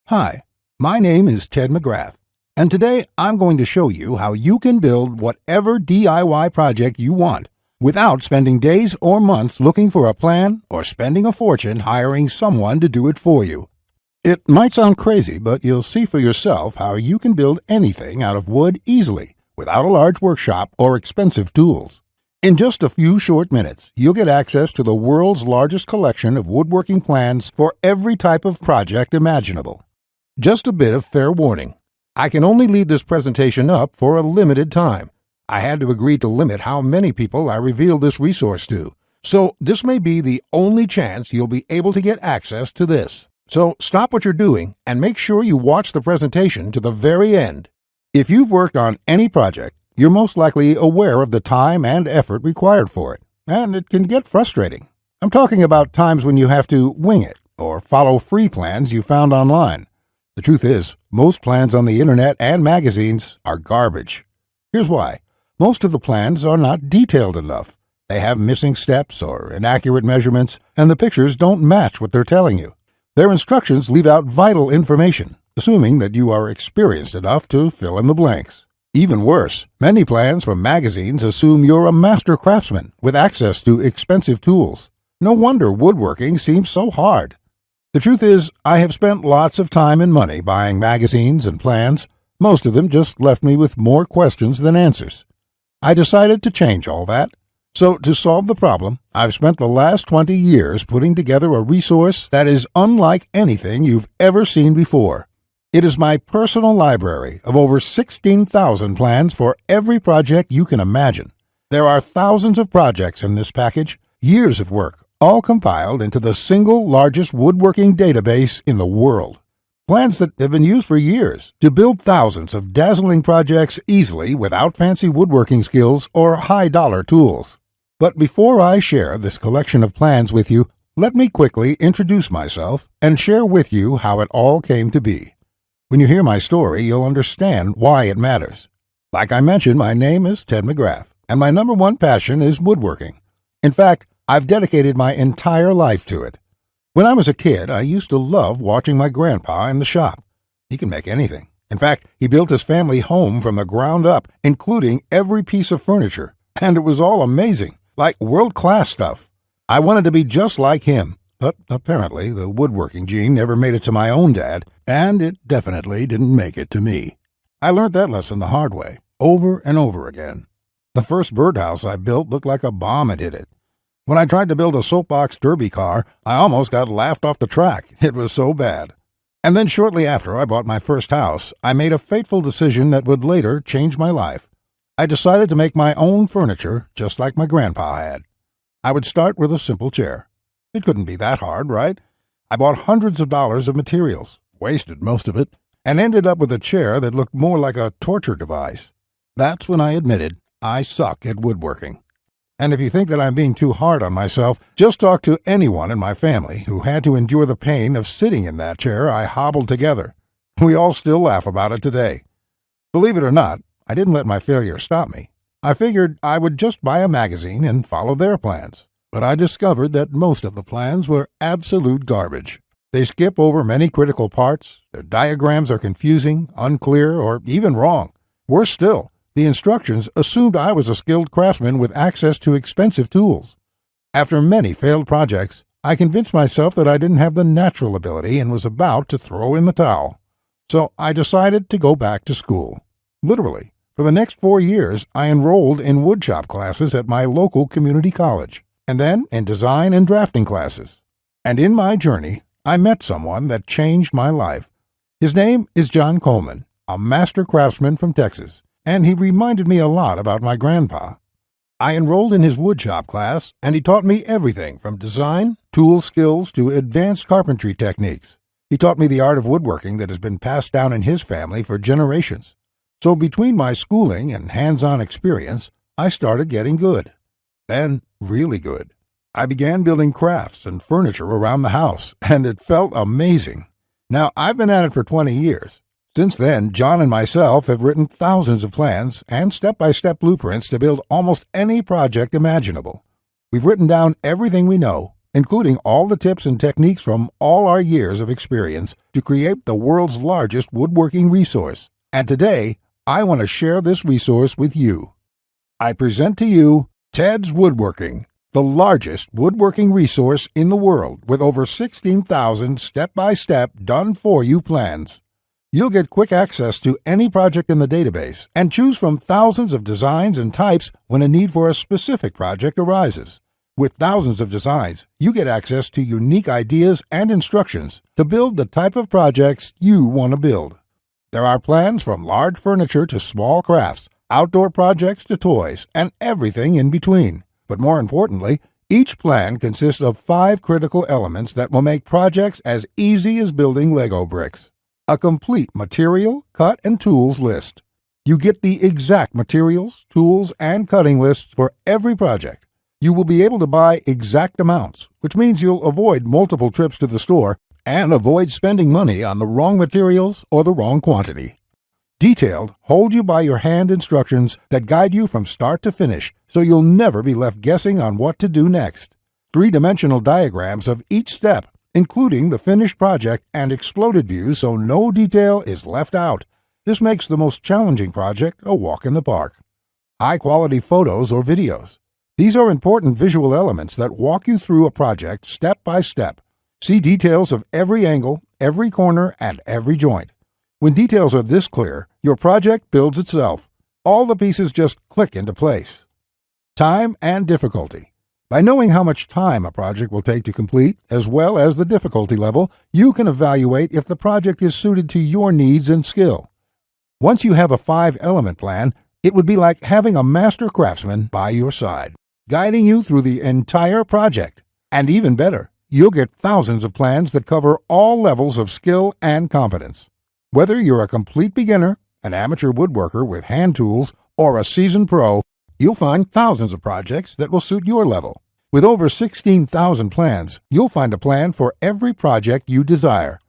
Hi, my name is Ted McGrath, and today I'm going to show you how you can build whatever DIY project you want without spending days or months looking for a plan or spending a fortune hiring someone to do it for you. It might sound crazy, but you'll see for yourself how you can build anything out of wood easily without a large workshop or expensive tools. In just a few short minutes, you'll get access to the world's largest collection of woodworking plans for every type of project imaginable. Just a bit of fair warning. I can only leave this presentation up for a limited time. I had to agree to limit how many people I reveal this resource to, so this may be the only chance you'll be able to get access to this. So stop what you're doing and make sure you watch the presentation to the very end. If you've worked on any project, you're most likely aware of the time and effort required for it, and it can get frustrating. I'm talking about times when you have to wing it or follow free plans you found online. The truth is, most plans on the internet and magazines are garbage. Here's why. Most of the plans are not detailed enough. They have missing steps or inaccurate measurements, and the pictures don't match what they're telling you. Their instructions leave out vital information, assuming that you are experienced enough to fill in the blanks. Even worse, many plans from magazines assume you're a master craftsman with access to expensive tools. No wonder woodworking seems so hard. The truth is, I have spent lots of time and money buying magazines and plans. Most of them just left me with more questions than answers. I decided to change all that. So to solve the problem, I've spent the last 20 years putting together a resource that is unlike anything you've ever seen before. It is my personal library of over 16,000 plans for every project you can imagine. There are thousands of projects in this package, years of work, all compiled into the single largest woodworking database in the world. Plans that have been used for years to build thousands of dazzling projects easily without fancy woodworking skills or high-dollar tools. But before I share this collection of plans with you, let me quickly introduce myself and share with you how it all came to be. When you hear my story, you'll understand why it matters. Like I mentioned, my name is Ted McGrath, and my number one passion is woodworking. In fact, I've dedicated my entire life to it. When I was a kid, I used to love watching my grandpa in the shop. He can make anything. In fact, he built his family home from the ground up, including every piece of furniture, and it was all amazing, like world-class stuff. I wanted to be just like him, but apparently the woodworking gene never made it to my own dad, and it definitely didn't make it to me. I learned that lesson the hard way, over and over again. The first birdhouse I built looked like a bomb had hit it. When I tried to build a soapbox derby car, I almost got laughed off the track. It was so bad. And then shortly after I bought my first house, I made a fateful decision that would later change my life. I decided to make my own furniture just like my grandpa had. I would start with a simple chair. It couldn't be that hard, right? I bought hundreds of dollars of materials, wasted most of it, and ended up with a chair that looked more like a torture device. That's when I admitted I suck at woodworking. And if you think that I'm being too hard on myself, just talk to anyone in my family who had to endure the pain of sitting in that chair I hobbled together. We all still laugh about it today. Believe it or not, I didn't let my failure stop me. I figured I would just buy a magazine and follow their plans. But I discovered that most of the plans were absolute garbage. They skip over many critical parts, their diagrams are confusing, unclear, or even wrong. Worse still, the instructions assumed I was a skilled craftsman with access to expensive tools. After many failed projects, I convinced myself that I didn't have the natural ability and was about to throw in the towel. So I decided to go back to school. Literally, for the next 4 years, I enrolled in woodshop classes at my local community college, and then in design and drafting classes. And in my journey, I met someone that changed my life. His name is John Coleman, a master craftsman from Texas, and he reminded me a lot about my grandpa. I enrolled in his woodshop class, and he taught me everything from design, tool skills, to advanced carpentry techniques. He taught me the art of woodworking that has been passed down in his family for generations. So between my schooling and hands-on experience, I started getting good. Then, really good. I began building crafts and furniture around the house, and it felt amazing. Now, I've been at it for 20 years. Since then, John and myself have written thousands of plans and step-by-step blueprints to build almost any project imaginable. We've written down everything we know, including all the tips and techniques from all our years of experience to create the world's largest woodworking resource. And today, I want to share this resource with you. I present to you Ted's Woodworking, the largest woodworking resource in the world with over 16,000 step-by-step done-for-you plans. You'll get quick access to any project in the database and choose from thousands of designs and types when a need for a specific project arises. With thousands of designs, you get access to unique ideas and instructions to build the type of projects you want to build. There are plans from large furniture to small crafts, outdoor projects to toys, and everything in between. But more importantly, each plan consists of 5 critical elements that will make projects as easy as building Lego bricks. A complete material, cut, and tools list. You get the exact materials, tools, and cutting lists for every project. You will be able to buy exact amounts, which means you'll avoid multiple trips to the store and avoid spending money on the wrong materials or the wrong quantity. Detailed, hold-you-by-your-hand instructions that guide you from start to finish, so you'll never be left guessing on what to do next. 3-dimensional diagrams of each step, including the finished project and exploded views so no detail is left out. This makes the most challenging project a walk in the park. High-quality photos or videos. These are important visual elements that walk you through a project step by step. See details of every angle, every corner, and every joint. When details are this clear, your project builds itself. All the pieces just click into place. Time and difficulty. By knowing how much time a project will take to complete, as well as the difficulty level, you can evaluate if the project is suited to your needs and skill. Once you have a 5-element plan, it would be like having a master craftsman by your side, guiding you through the entire project. And even better, you'll get thousands of plans that cover all levels of skill and competence. Whether you're a complete beginner, an amateur woodworker with hand tools, or a seasoned pro, you'll find thousands of projects that will suit your level. With over 16,000 plans, you'll find a plan for every project you desire.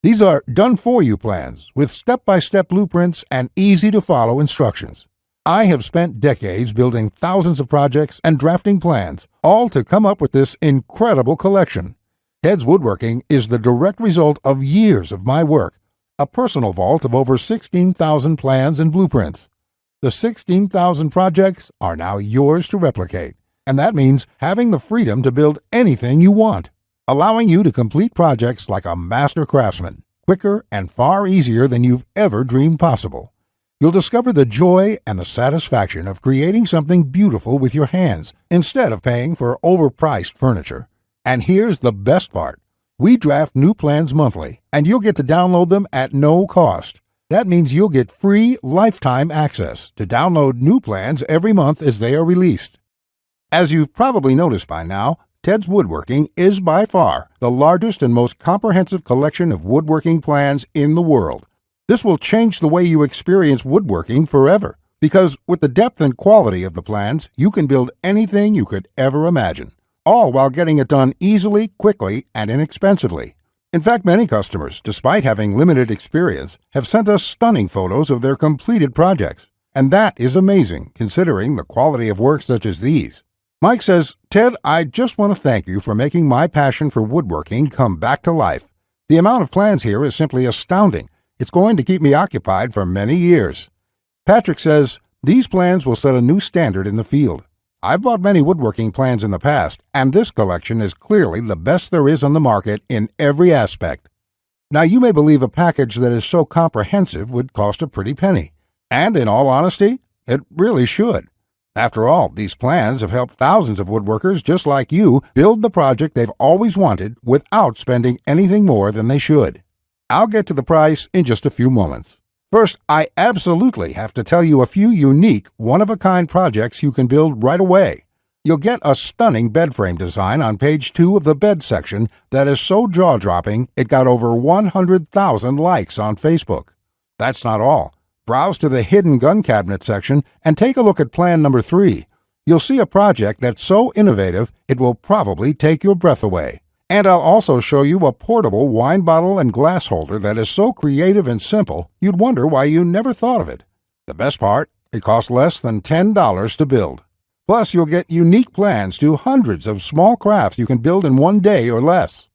These are done-for-you plans with step-by-step blueprints and easy-to-follow instructions. I have spent decades building thousands of projects and drafting plans, all to come up with this incredible collection. Ted's Woodworking is the direct result of years of my work, a personal vault of over 16,000 plans and blueprints. The 16,000 projects are now yours to replicate, and that means having the freedom to build anything you want, allowing you to complete projects like a master craftsman, quicker and far easier than you've ever dreamed possible. You'll discover the joy and the satisfaction of creating something beautiful with your hands instead of paying for overpriced furniture. And here's the best part. We draft new plans monthly, and you'll get to download them at no cost. That means you'll get free lifetime access to download new plans every month as they are released. As you've probably noticed by now, Ted's Woodworking is by far the largest and most comprehensive collection of woodworking plans in the world. This will change the way you experience woodworking forever, because with the depth and quality of the plans, you can build anything you could ever imagine, all while getting it done easily, quickly, and inexpensively. In fact, many customers, despite having limited experience, have sent us stunning photos of their completed projects. And that is amazing, considering the quality of work such as these. Mike says, "Ted, I just want to thank you for making my passion for woodworking come back to life. The amount of plans here is simply astounding. It's going to keep me occupied for many years." Patrick says, "These plans will set a new standard in the field. I've bought many woodworking plans in the past, and this collection is clearly the best there is on the market in every aspect." Now, you may believe a package that is so comprehensive would cost a pretty penny. And in all honesty, it really should. After all, these plans have helped thousands of woodworkers just like you build the project they've always wanted without spending anything more than they should. I'll get to the price in just a few moments. First, I absolutely have to tell you a few unique, one-of-a-kind projects you can build right away. You'll get a stunning bed frame design on page 2 of the bed section that is so jaw-dropping it got over 100,000 likes on Facebook. That's not all. Browse to the hidden gun cabinet section and take a look at plan number 3. You'll see a project that's so innovative it will probably take your breath away. And I'll also show you a portable wine bottle and glass holder that is so creative and simple you'd wonder why you never thought of it. The best part, it costs less than $10 to build. Plus, you'll get unique plans to hundreds of small crafts you can build in one day or less.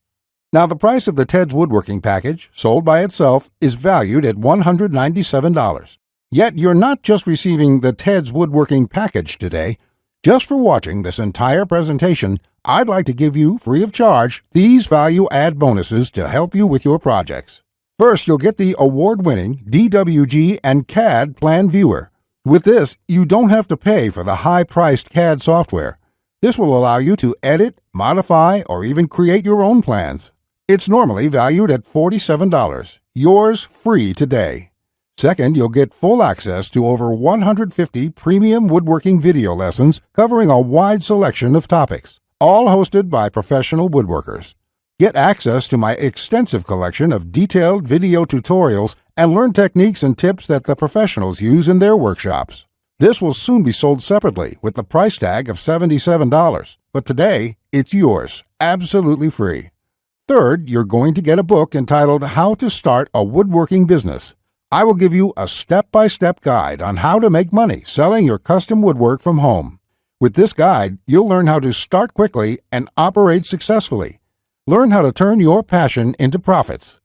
Now, the price of the Ted's Woodworking package, sold by itself, is valued at $197. Yet, you're not just receiving the Ted's Woodworking package today. Just for watching this entire presentation, I'd like to give you, free of charge, these value-add bonuses to help you with your projects. First, you'll get the award-winning DWG and CAD Plan Viewer. With this, you don't have to pay for the high-priced CAD software. This will allow you to edit, modify, or even create your own plans. It's normally valued at $47. Yours free today. Second, you'll get full access to over 150 premium woodworking video lessons covering a wide selection of topics, all hosted by professional woodworkers. Get access to my extensive collection of detailed video tutorials and learn techniques and tips that the professionals use in their workshops. This will soon be sold separately with the price tag of $77, but today it's yours, absolutely free. Third, you're going to get a book entitled How to Start a Woodworking Business. I will give you a step-by-step guide on how to make money selling your custom woodwork from home. With this guide, you'll learn how to start quickly and operate successfully. Learn how to turn your passion into profits.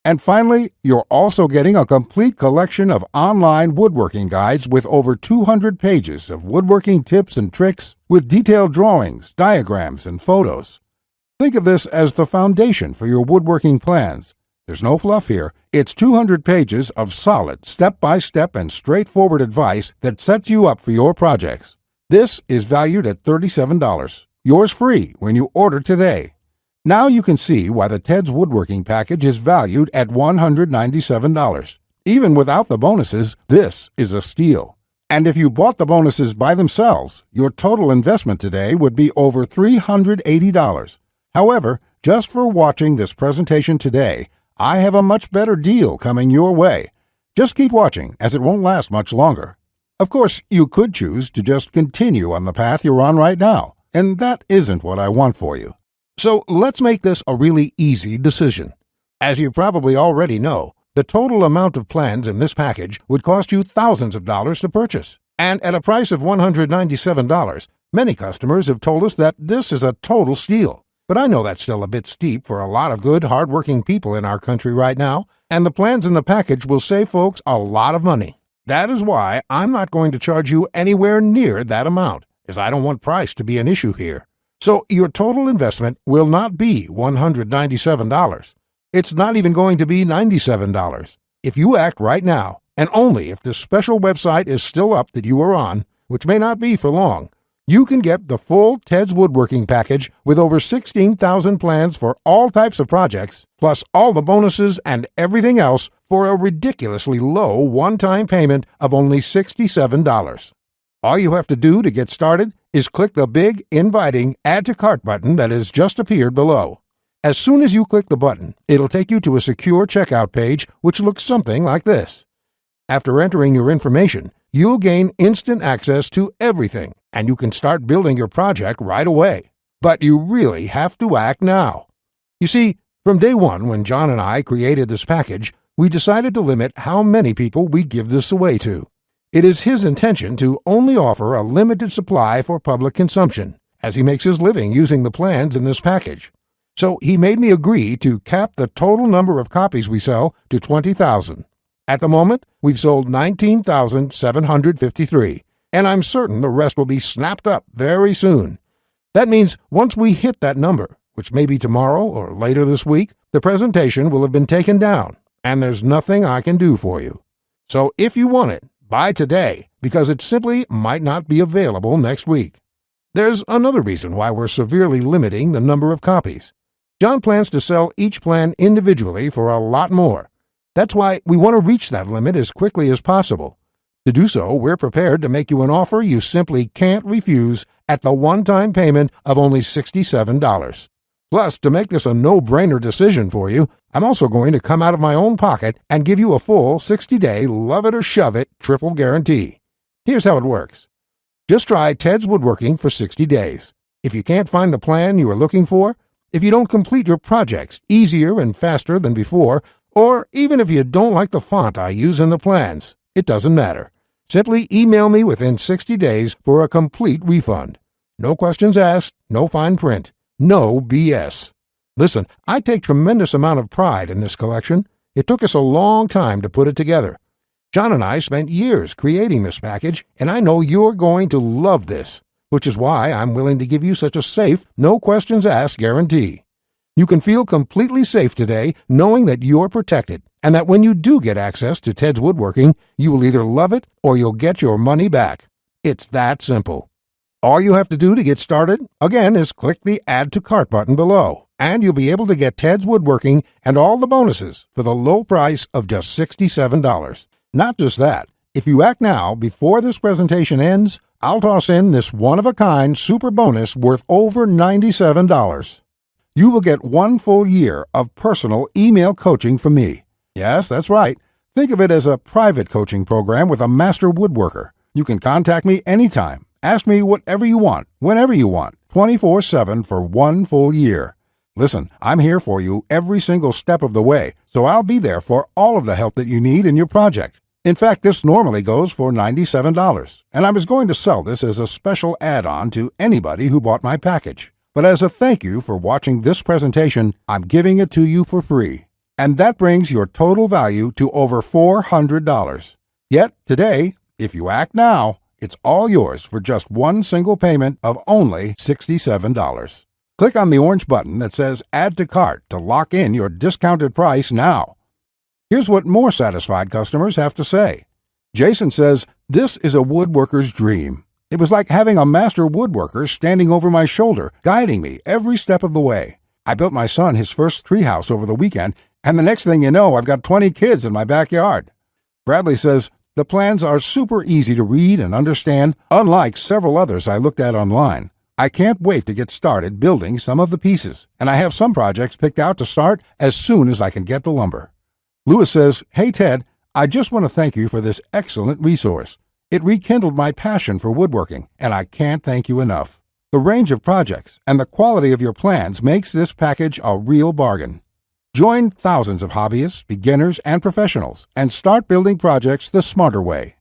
And finally, you're also getting a complete collection of online woodworking guides with over 200 pages of woodworking tips and tricks with detailed drawings, diagrams, and photos. Think of this as the foundation for your woodworking plans. There's no fluff here. It's 200 pages of solid, step-by-step and straightforward advice that sets you up for your projects. This is valued at $37. Yours free when you order today. Now you can see why the Ted's Woodworking package is valued at $197. Even without the bonuses, this is a steal. And if you bought the bonuses by themselves, your total investment today would be over $380. However, just for watching this presentation today, I have a much better deal coming your way. Just keep watching, as it won't last much longer. Of course, you could choose to just continue on the path you're on right now, and that isn't what I want for you. So let's make this a really easy decision. As you probably already know, the total amount of plans in this package would cost you thousands of dollars to purchase. And at a price of $197, many customers have told us that this is a total steal. But I know that's still a bit steep for a lot of good, hard-working people in our country right now, and the plans in the package will save folks a lot of money. That is why I'm not going to charge you anywhere near that amount, as I don't want price to be an issue here. So your total investment will not be $197. It's not even going to be $97. If you act right now, and only if this special website is still up that you are on, which may not be for long, you can get the full Ted's Woodworking package with over 16,000 plans for all types of projects, plus all the bonuses and everything else for a ridiculously low one-time payment of only $67. All you have to do to get started is click the big, inviting Add to Cart button that has just appeared below. As soon as you click the button, it'll take you to a secure checkout page which looks something like this. After entering your information, you'll gain instant access to everything, and you can start building your project right away. But you really have to act now. You see, from day one when John and I created this package, we decided to limit how many people we give this away to. It is his intention to only offer a limited supply for public consumption, as he makes his living using the plans in this package. So he made me agree to cap the total number of copies we sell to 20,000. At the moment, we've sold 19,753, and I'm certain the rest will be snapped up very soon. That means once we hit that number, which may be tomorrow or later this week, the presentation will have been taken down, and there's nothing I can do for you. So if you want it, buy today, because it simply might not be available next week. There's another reason why we're severely limiting the number of copies. John plans to sell each plan individually for a lot more. That's why we want to reach that limit as quickly as possible. To do so, we're prepared to make you an offer you simply can't refuse at the one-time payment of only $67. Plus, to make this a no-brainer decision for you, I'm also going to come out of my own pocket and give you a full 60-day love-it-or-shove-it triple guarantee. Here's how it works. Just try Ted's Woodworking for 60 days. If you can't find the plan you are looking for, if you don't complete your projects easier and faster than before, or even if you don't like the font I use in the plans, it doesn't matter. Simply email me within 60 days for a complete refund. No questions asked, no fine print, no BS. Listen, I take tremendous amount of pride in this collection. It took us a long time to put it together. John and I spent years creating this package, and I know you're going to love this, which is why I'm willing to give you such a safe, no questions asked guarantee. You can feel completely safe today knowing that you're protected, and that when you do get access to Ted's Woodworking, you will either love it or you'll get your money back. It's that simple. All you have to do to get started, again, is click the Add to Cart button below, and you'll be able to get Ted's Woodworking and all the bonuses for the low price of just $67. Not just that, if you act now before this presentation ends, I'll toss in this one-of-a-kind super bonus worth over $97. You will get 1 full year of personal email coaching from me. Yes, that's right. Think of it as a private coaching program with a master woodworker. You can contact me anytime. Ask me whatever you want, whenever you want, 24/7 for 1 full year. Listen, I'm here for you every single step of the way, so I'll be there for all of the help that you need in your project. In fact, this normally goes for $97, and I was going to sell this as a special add-on to anybody who bought my package. But as a thank you for watching this presentation, I'm giving it to you for free. And that brings your total value to over $400. Yet, today, if you act now, it's all yours for just 1 single payment of only $67. Click on the orange button that says Add to Cart to lock in your discounted price now. Here's what more satisfied customers have to say. Jason says, "This is a woodworker's dream. It was like having a master woodworker standing over my shoulder, guiding me every step of the way. I built my son his first treehouse over the weekend, and the next thing you know, I've got 20 kids in my backyard." Bradley says, "The plans are super easy to read and understand, unlike several others I looked at online. I can't wait to get started building some of the pieces, and I have some projects picked out to start as soon as I can get the lumber." Lewis says, "Hey Ted, I just want to thank you for this excellent resource. It rekindled my passion for woodworking, and I can't thank you enough. The range of projects and the quality of your plans makes this package a real bargain. Join thousands of hobbyists, beginners, and professionals, and start building projects the smarter way.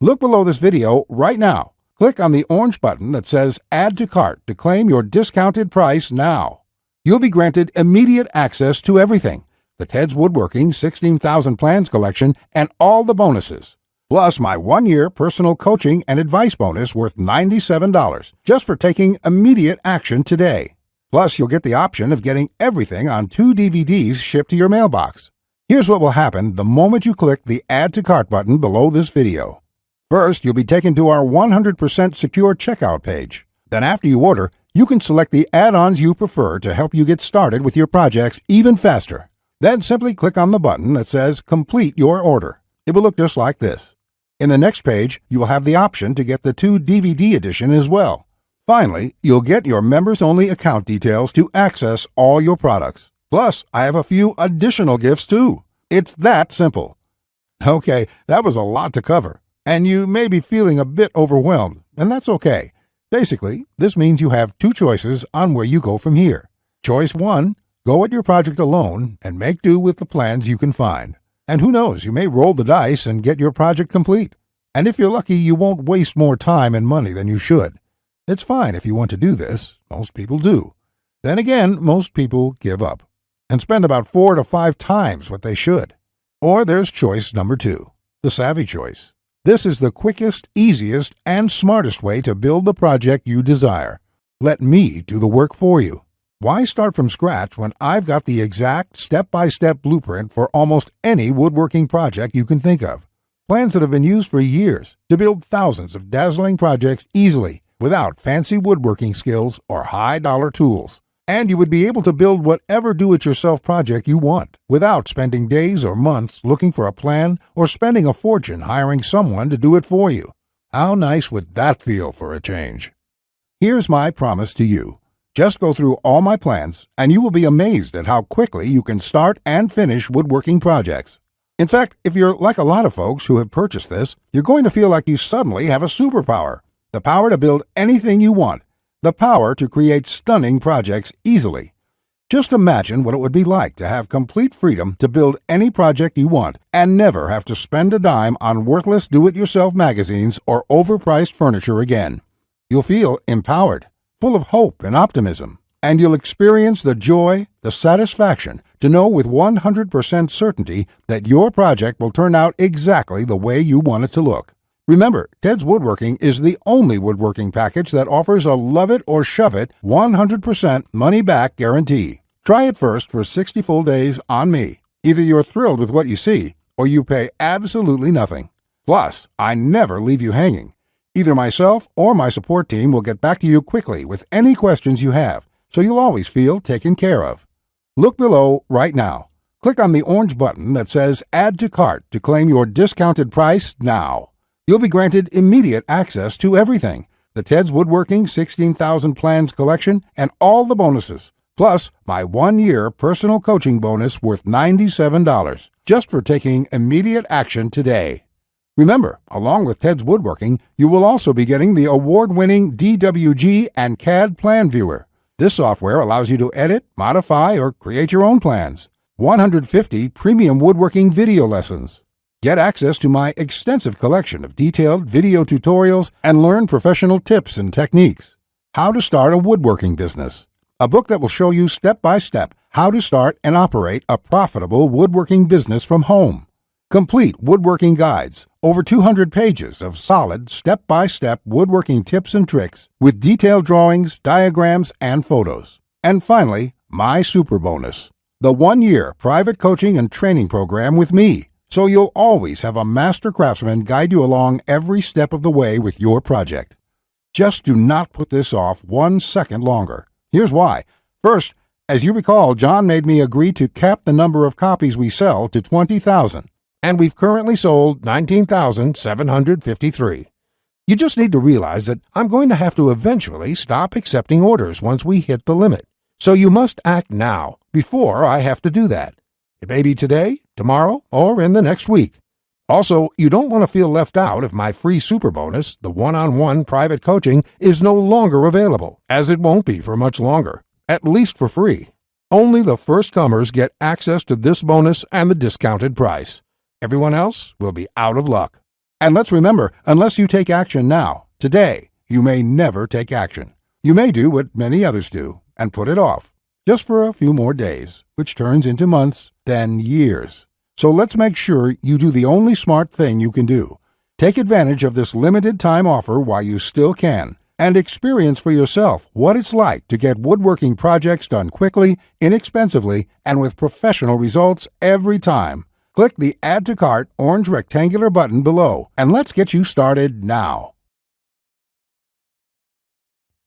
Look below this video right now. Click on the orange button that says Add to Cart to claim your discounted price now. You'll be granted immediate access to everything, the Ted's Woodworking 16,000 Plans collection and all the bonuses, plus my 1-year personal coaching and advice bonus worth $97 just for taking immediate action today. Plus, you'll get the option of getting everything on 2 DVDs shipped to your mailbox. Here's what will happen the moment you click the Add to Cart button below this video. First, you'll be taken to our 100% secure checkout page. Then after you order, you can select the add-ons you prefer to help you get started with your projects even faster. Then simply click on the button that says Complete Your Order. It will look just like this. In the next page, you will have the option to get the 2 DVD edition as well. Finally, you'll get your members-only account details to access all your products. Plus, I have a few additional gifts too. It's that simple. Okay, that was a lot to cover, and you may be feeling a bit overwhelmed, and that's okay. Basically, this means you have 2 choices on where you go from here. Choice 1, go at your project alone and make do with the plans you can find. And who knows, you may roll the dice and get your project complete. And if you're lucky, you won't waste more time and money than you should. It's fine if you want to do this. Most people do. Then again, most people give up and spend about 4 to 5 times what they should. Or there's choice number 2, the savvy choice. This is the quickest, easiest, and smartest way to build the project you desire. Let me do the work for you. Why start from scratch when I've got the exact step-by-step blueprint for almost any woodworking project you can think of? Plans that have been used for years to build thousands of dazzling projects easily without fancy woodworking skills or high-dollar tools. And you would be able to build whatever do-it-yourself project you want without spending days or months looking for a plan or spending a fortune hiring someone to do it for you. How nice would that feel for a change? Here's my promise to you. Just go through all my plans, and you will be amazed at how quickly you can start and finish woodworking projects. In fact, if you're like a lot of folks who have purchased this, you're going to feel like you suddenly have a superpower. The power to build anything you want. The power to create stunning projects easily. Just imagine what it would be like to have complete freedom to build any project you want and never have to spend a dime on worthless do-it-yourself magazines or overpriced furniture again. You'll feel empowered, full of hope and optimism, and you'll experience the joy, the satisfaction to know with 100% certainty that your project will turn out exactly the way you want it to look. Remember, Ted's Woodworking is the only woodworking package that offers a love it or shove it 100% money-back guarantee. Try it first for 60 full days on me. Either you're thrilled with what you see, or you pay absolutely nothing. Plus, I never leave you hanging. Either myself or my support team will get back to you quickly with any questions you have, so you'll always feel taken care of. Look below right now. Click on the orange button that says Add to Cart to claim your discounted price now. You'll be granted immediate access to everything, the Ted's Woodworking 16,000 Plans collection and all the bonuses, plus my 1-year personal coaching bonus worth $97, just for taking immediate action today. Remember, along with Ted's Woodworking, you will also be getting the award-winning DWG and CAD Plan Viewer. This software allows you to edit, modify, or create your own plans. 150 premium woodworking video lessons. Get access to my extensive collection of detailed video tutorials and learn professional tips and techniques. How to Start a Woodworking Business. A book that will show you step-by-step how to start and operate a profitable woodworking business from home. Complete woodworking guides, over 200 pages of solid step-by-step woodworking tips and tricks with detailed drawings, diagrams, and photos. And finally, my super bonus, the 1-year private coaching and training program with me. So you'll always have a master craftsman guide you along every step of the way with your project. Just do not put this off 1 second longer. Here's why. First, as you recall, John made me agree to cap the number of copies we sell to 20,000, and we've currently sold 19,753. You just need to realize that I'm going to have to eventually stop accepting orders once we hit the limit. So you must act now, before I have to do that. It may be today, tomorrow, or in the next week. Also, you don't want to feel left out if my free super bonus, the one-on-one private coaching, is no longer available, as it won't be for much longer, at least for free. Only the first comers get access to this bonus and the discounted price. Everyone else will be out of luck. And let's remember, unless you take action now, today, you may never take action. You may do what many others do and put it off, just for a few more days, which turns into months, then years. So let's make sure you do the only smart thing you can do. Take advantage of this limited time offer while you still can, and experience for yourself what it's like to get woodworking projects done quickly, inexpensively, and with professional results every time. Click the Add to Cart orange rectangular button below, and let's get you started now.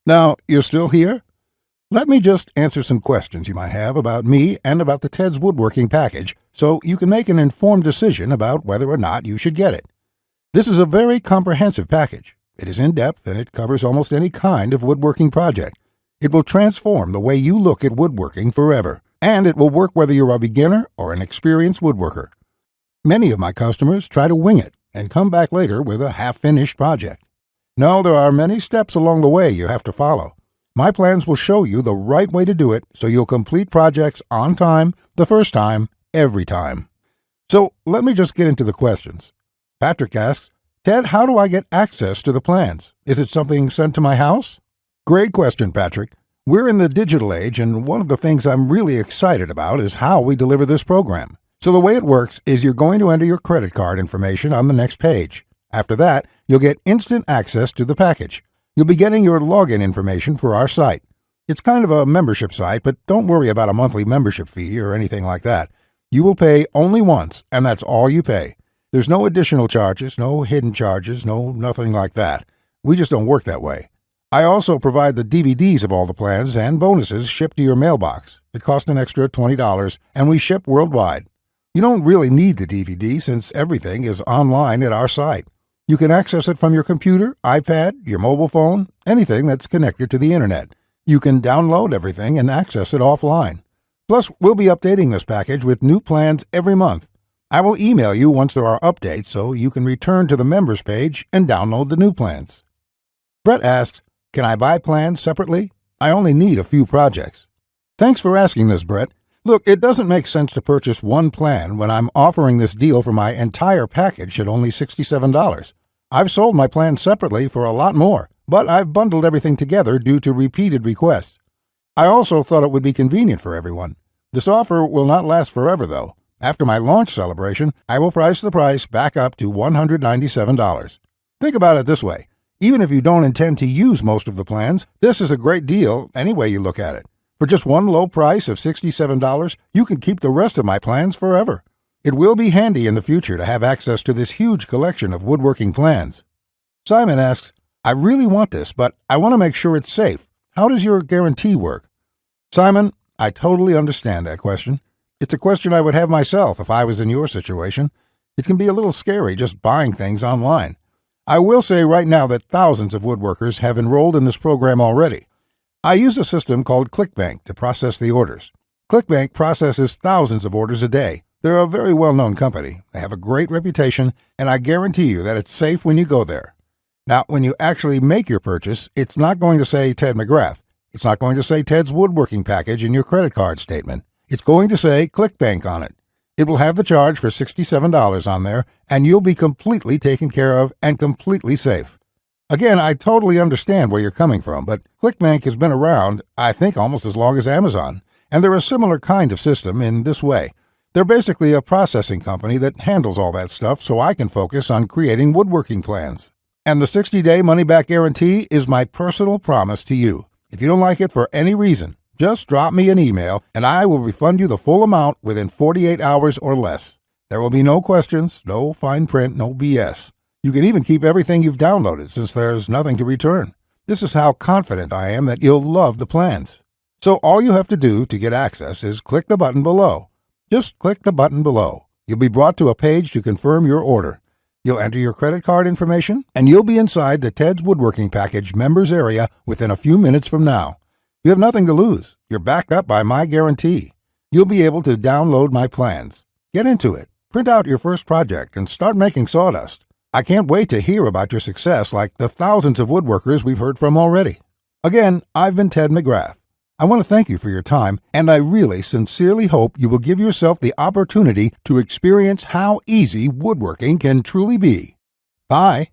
Now, you're still here? Let me just answer some questions you might have about me and about the Ted's Woodworking package so you can make an informed decision about whether or not you should get it. This is a very comprehensive package. It is in-depth and it covers almost any kind of woodworking project. It will transform the way you look at woodworking forever, and it will work whether you're a beginner or an experienced woodworker. Many of my customers try to wing it and come back later with a half-finished project. No, there are many steps along the way you have to follow. My plans will show you the right way to do it so you'll complete projects on time, the first time, every time. So let me just get into the questions. Patrick asks, Ted, how do I get access to the plans? Is it something sent to my house? Great question, Patrick. We're in the digital age, and one of the things I'm really excited about is how we deliver this program. So the way it works is you're going to enter your credit card information on the next page. After that, you'll get instant access to the package. You'll be getting your login information for our site. It's kind of a membership site, but don't worry about a monthly membership fee or anything like that. You will pay only once, and that's all you pay. There's no additional charges, no hidden charges, nothing like that. We just don't work that way. I also provide the DVDs of all the plans and bonuses shipped to your mailbox. It costs an extra $20, and we ship worldwide. You don't really need the DVD since everything is online at our site. You can access it from your computer, iPad, your mobile phone, anything that's connected to the internet. You can download everything and access it offline. Plus, we'll be updating this package with new plans every month. I will email you once there are updates so you can return to the members page and download the new plans. Brett asks, can I buy plans separately? I only need a few projects. Thanks for asking this, Brett. Look, it doesn't make sense to purchase one plan when I'm offering this deal for my entire package at only $67. I've sold my plan separately for a lot more, but I've bundled everything together due to repeated requests. I also thought it would be convenient for everyone. This offer will not last forever, though. After my launch celebration, I will price the price back up to $197. Think about it this way. Even if you don't intend to use most of the plans, this is a great deal any way you look at it. For just one low price of $67, you can keep the rest of my plans forever. It will be handy in the future to have access to this huge collection of woodworking plans. Simon asks, I really want this, but I want to make sure it's safe. How does your guarantee work? Simon, I totally understand that question. It's a question I would have myself if I was in your situation. It can be a little scary just buying things online. I will say right now that thousands of woodworkers have enrolled in this program already. I use a system called ClickBank to process the orders. ClickBank processes thousands of orders a day. They're a very well-known company. They have a great reputation, and I guarantee you that it's safe when you go there. Now, when you actually make your purchase, it's not going to say Ted McGrath. It's not going to say Ted's Woodworking Package in your credit card statement. It's going to say ClickBank on it. It will have the charge for $67 on there, and you'll be completely taken care of and completely safe. Again, I totally understand where you're coming from, but ClickBank has been around, I think, almost as long as Amazon, and they're a similar kind of system in this way. They're basically a processing company that handles all that stuff so I can focus on creating woodworking plans. And the 60-day money-back guarantee is my personal promise to you. If you don't like it for any reason, just drop me an email and I will refund you the full amount within 48 hours or less. There will be no questions, no fine print, no BS. You can even keep everything you've downloaded since there's nothing to return. This is how confident I am that you'll love the plans. So all you have to do to get access is click the button below. Just click the button below. You'll be brought to a page to confirm your order. You'll enter your credit card information, and you'll be inside the Ted's Woodworking Package members area within a few minutes from now. You have nothing to lose. You're backed up by my guarantee. You'll be able to download my plans. Get into it. Print out your first project and start making sawdust. I can't wait to hear about your success like the thousands of woodworkers we've heard from already. Again, I've been Ted McGrath. I want to thank you for your time, and I really sincerely hope you will give yourself the opportunity to experience how easy woodworking can truly be. Bye.